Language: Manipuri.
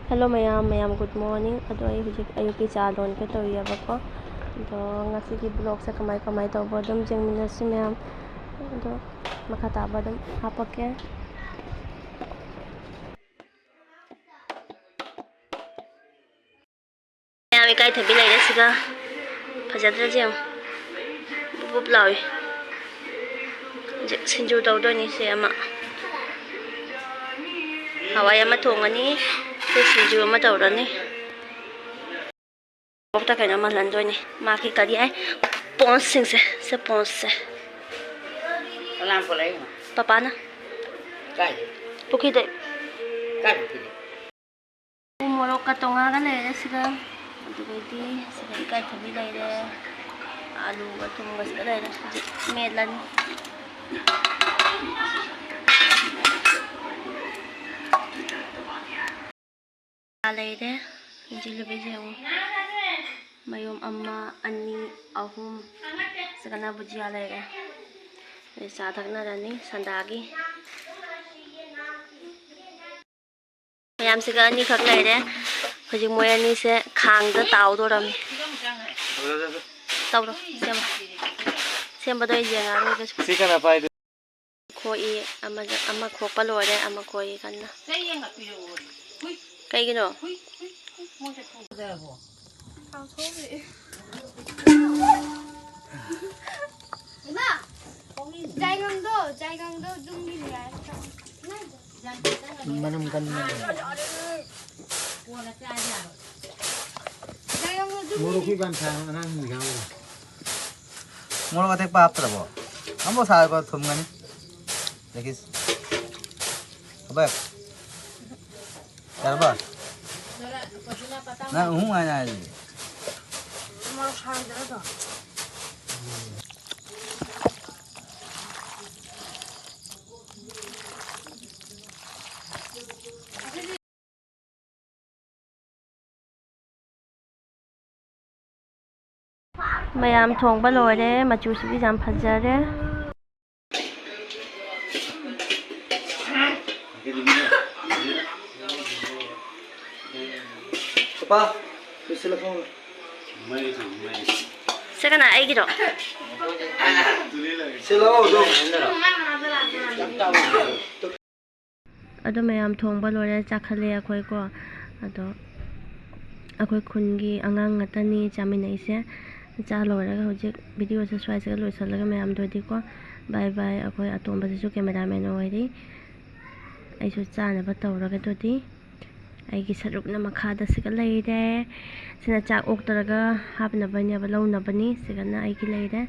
Hello mayam good morning. Ado ay hujik ayuki cha lon ke tawiyaba ko. Ado ngasigi vlog sa kamay tawbo dum jengmina si mayam. Ado makataba dum hapake. Mayam ikai thabi lai da siga. Phajadra jeng. Bubup lawi. Sinju tawdo ni se ama. Hawai ama thongani. Sinju ama tawrani. Bokta kaina ma landoi ni ma ki kari ai pons sing se pons se Alam polai ma papa na kai puki de kai ki morok ka tonga ga le siga dugai siga kai thabi lai re alu ga tum ga siga lai melan lai re jilbi jeng mayom amma ani ahum sagana bujia lere sa thakna rani sandagi mayam siga ani khak lere hojik moy ani se khang da taw do ram taw ro sem ba do yenga ro ga sikana pai khoi ama khokpa lore ama khoi kanna kai gino Jaigang do dungi liya. manam kan moro ki ban tha anang mi ga moro ka tek pa apra bo ambo sa ko thum ngani dekis abak char ba na ai moro sa dara to mayam thongba lore machu si jam phajare papa bisela ko sagana ai giro selo do ado mayam thongba lore chakhale akhoi ko ado akhoi khungi angang ngatani chaminai se cha loraga hojik video se swai se loisalaga mayam dodi ko bye bye akhoi atomba se cameraman oiri aisu chana ba tawraga dodi aigi sarukna makhada siga leire sina chak oktaraga hapna banya ba launa bani sigana aigi leire